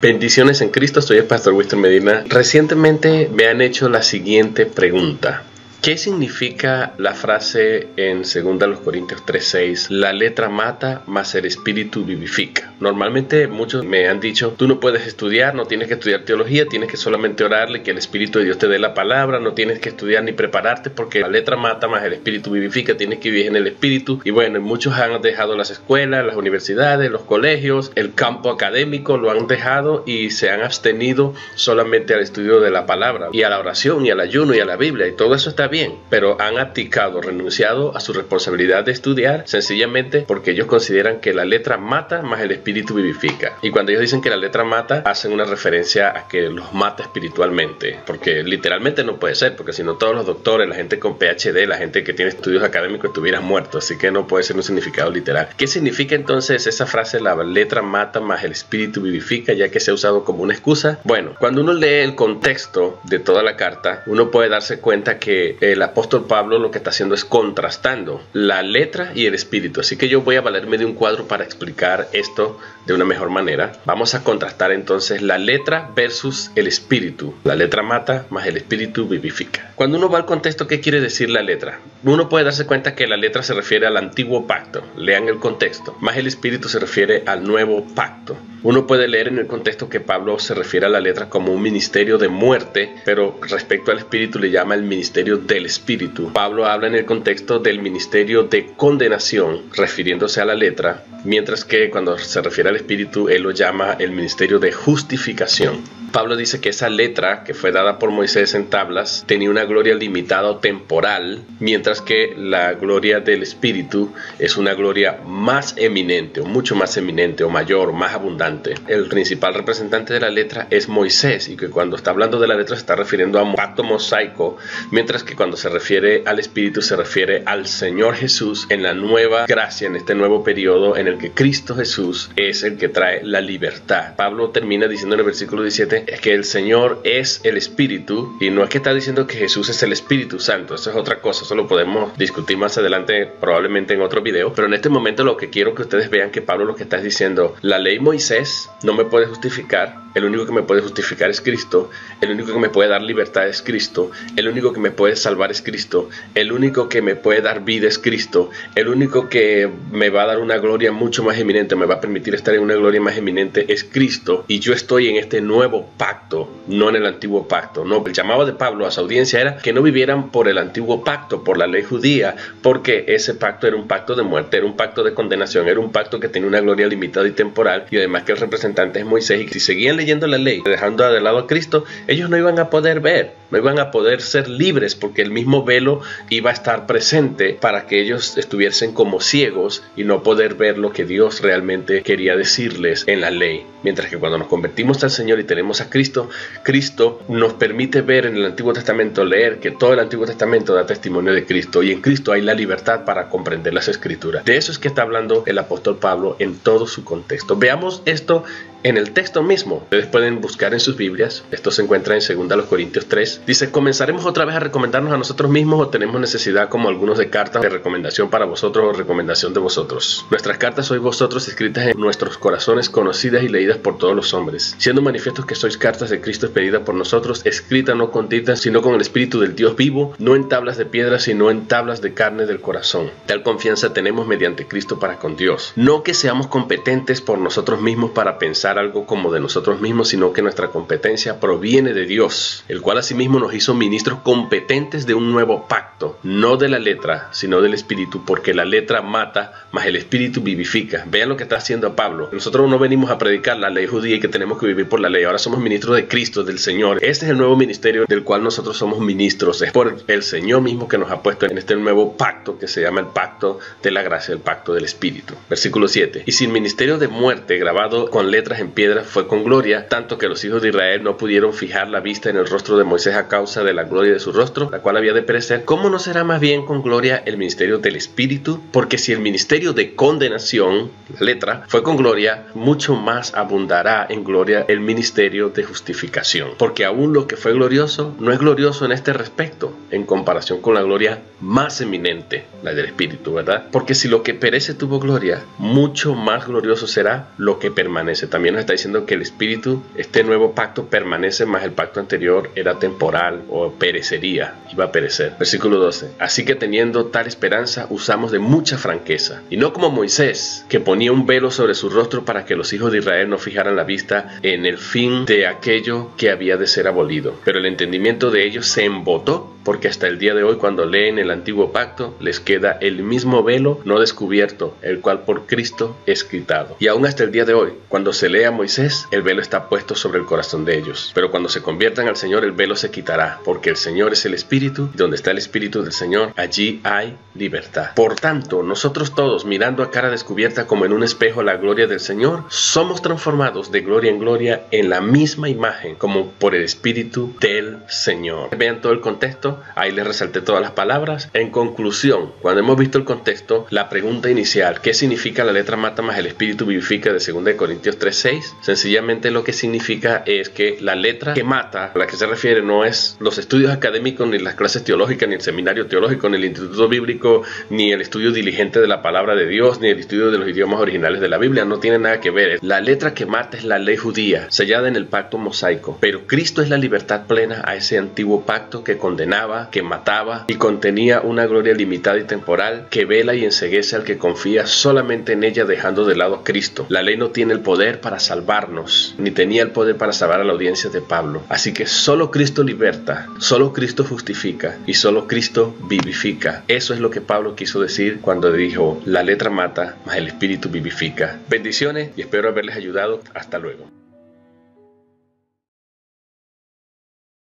Bendiciones en Cristo, soy el pastor Winston Medina. Recientemente me han hecho la siguiente pregunta. ¿Qué significa la frase en 2 Corintios 3:6? La letra mata, mas el espíritu vivifica. Normalmente muchos me han dicho, tú no puedes estudiar, no tienes que estudiar teología, tienes que solamente orarle, que el Espíritu de Dios te dé la palabra, no tienes que estudiar ni prepararte porque la letra mata, mas el espíritu vivifica, tienes que vivir en el espíritu. Y bueno, muchos han dejado las escuelas, las universidades, los colegios, el campo académico, lo han dejado y se han abstenido solamente al estudio de la palabra y a la oración y al ayuno y a la Biblia, y todo eso está bien, pero han abdicado, renunciado a su responsabilidad de estudiar sencillamente porque ellos consideran que la letra mata más el espíritu vivifica. Y cuando ellos dicen que la letra mata, hacen una referencia a que los mata espiritualmente, porque literalmente no puede ser, porque si no todos los doctores, la gente con PhD, la gente que tiene estudios académicos estuvieran muertos, así que no puede ser un significado literal. ¿Qué significa entonces esa frase, la letra mata más el espíritu vivifica, ya que se ha usado como una excusa? Bueno, cuando uno lee el contexto de toda la carta, uno puede darse cuenta que el apóstol Pablo lo que está haciendo es contrastando la letra y el espíritu. Así que yo voy a valerme de un cuadro para explicar esto de una mejor manera. Vamos a contrastar entonces la letra versus el espíritu. La letra mata, más el espíritu vivifica. Cuando uno va al contexto, ¿qué quiere decir la letra? Uno puede darse cuenta que la letra se refiere al antiguo pacto. Lean el contexto. Más el espíritu se refiere al nuevo pacto. Uno puede leer en el contexto que Pablo se refiere a la letra como un ministerio de muerte, pero respecto al espíritu le llama el ministerio del espíritu. Pablo habla en el contexto del ministerio de condenación, refiriéndose a la letra, mientras que cuando se refiere al espíritu, él lo llama el ministerio de justificación. Pablo dice que esa letra que fue dada por Moisés en tablas tenía una gloria limitada o temporal, mientras que la gloria del Espíritu es una gloria más eminente, o mucho más eminente, o mayor, o más abundante. El principal representante de la letra es Moisés, y que cuando está hablando de la letra se está refiriendo a un pacto mosaico, mientras que cuando se refiere al Espíritu se refiere al Señor Jesús en la nueva gracia, en este nuevo periodo en el que Cristo Jesús es el que trae la libertad. Pablo termina diciendo en el versículo 17 es que el Señor es el Espíritu, y no es que está diciendo que Jesús es el Espíritu Santo, eso es otra cosa, eso lo podemos discutir más adelante probablemente en otro video, pero en este momento lo que quiero que ustedes vean que Pablo lo que está diciendo, la ley Moisés no me puede justificar, el único que me puede justificar es Cristo, el único que me puede dar libertad es Cristo, el único que me puede salvar es Cristo, el único que me puede dar vida es Cristo, el único que me va a dar una gloria mucho más eminente, me va a permitir estar en una gloria más eminente es Cristo, y yo estoy en este nuevo pacto, no en el antiguo pacto. No, el llamado de Pablo a su audiencia era que no vivieran por el antiguo pacto, por la ley judía, porque ese pacto era un pacto de muerte, era un pacto de condenación, era un pacto que tenía una gloria limitada y temporal, y además que el representante es Moisés, y si seguían leyendo la ley, dejando de lado a Cristo, ellos no iban a poder ver, no iban a poder ser libres, porque el mismo velo iba a estar presente para que ellos estuviesen como ciegos y no poder ver lo que Dios realmente quería decirles en la ley. Mientras que cuando nos convertimos al Señor y tenemos a Cristo, Cristo nos permite ver en el Antiguo Testamento, leer que todo el Antiguo Testamento da testimonio de Cristo, y en Cristo hay la libertad para comprender las Escrituras. De eso es que está hablando el apóstol Pablo en todo su contexto. Veamos esto en el texto mismo. Ustedes pueden buscar en sus Biblias, esto se encuentra en 2 Corintios 3. Dice, ¿comenzaremos otra vez a recomendarnos a nosotros mismos o tenemos necesidad como algunos de cartas de recomendación para vosotros o recomendación de vosotros? Nuestras cartas sois vosotros, escritas en nuestros corazones, conocidas y leídas por todos los hombres, siendo manifiestos que sois cartas de Cristo expedidas por nosotros, escritas no con tinta, sino con el Espíritu del Dios vivo, no en tablas de piedra, sino en tablas de carne del corazón. Tal confianza tenemos mediante Cristo para con Dios. No que seamos competentes por nosotros mismos para pensar algo como de nosotros mismos, sino que nuestra competencia proviene de Dios, el cual asimismo nos hizo ministros competentes de un nuevo pacto, no de la letra, sino del Espíritu, porque la letra mata, mas el Espíritu vivifica. Vean lo que está haciendo Pablo. Nosotros no venimos a predicar la ley judía y que tenemos que vivir por la ley. Ahora somos ministros de Cristo, del Señor. Este es el nuevo ministerio del cual nosotros somos ministros. Es por el Señor mismo que nos ha puesto en este nuevo pacto que se llama el pacto de la gracia, el pacto del Espíritu. Versículo 7. Y si el ministerio de muerte grabado con letras en piedra fue con gloria, tanto que los hijos de Israel no pudieron fijar la vista en el rostro de Moisés a causa de la gloria de su rostro, la cual había de perecer, ¿cómo no será más bien con gloria el ministerio del Espíritu? Porque si el ministerio de condenación, la letra, fue con gloria, mucho más abundará en gloria el ministerio de justificación. Porque aún lo que fue glorioso no es glorioso en este respecto, en comparación con la gloria más eminente, la del Espíritu, ¿verdad? Porque si lo que perece tuvo gloria, mucho más glorioso será lo que permanece también. también nos está diciendo que el espíritu, este nuevo pacto permanece, más el pacto anterior era temporal o perecería, iba a perecer. Versículo 12. Así que teniendo tal esperanza usamos de mucha franqueza, y no como Moisés, que ponía un velo sobre su rostro para que los hijos de Israel no fijaran la vista en el fin de aquello que había de ser abolido. Pero el entendimiento de ellos se embotó, porque hasta el día de hoy, cuando leen el antiguo pacto, les queda el mismo velo no descubierto, el cual por Cristo es quitado. Y aún hasta el día de hoy, cuando se lee a Moisés, el velo está puesto sobre el corazón de ellos. Pero cuando se conviertan al Señor, el velo se quitará, porque el Señor es el Espíritu, y donde está el Espíritu del Señor, allí hay libertad. Por tanto, nosotros todos, mirando a cara descubierta como en un espejo la gloria del Señor, somos transformados de gloria en gloria en la misma imagen, como por el Espíritu del Señor. Vean todo el contexto. Ahí les resalté todas las palabras. En conclusión, cuando hemos visto el contexto, la pregunta inicial, ¿qué significa la letra mata más el espíritu vivifica de 2 Corintios 3:6? Sencillamente lo que significa es que la letra que mata, a la que se refiere, no es los estudios académicos, ni las clases teológicas, ni el seminario teológico, ni el instituto bíblico, ni el estudio diligente de la palabra de Dios, ni el estudio de los idiomas originales de la Biblia. No tiene nada que ver. La letra que mata es la ley judía, sellada en el pacto mosaico. Pero Cristo es la libertad plena a ese antiguo pacto que condenaba, que mataba y contenía una gloria limitada y temporal que vela y enceguece al que confía solamente en ella, dejando de lado a Cristo. La ley no tiene el poder para salvarnos, ni tenía el poder para salvar a la audiencia de Pablo. Así que solo Cristo liberta, solo Cristo justifica y solo Cristo vivifica. Eso es lo que Pablo quiso decir cuando dijo: la letra mata, mas el espíritu vivifica. Bendiciones y espero haberles ayudado. Hasta luego.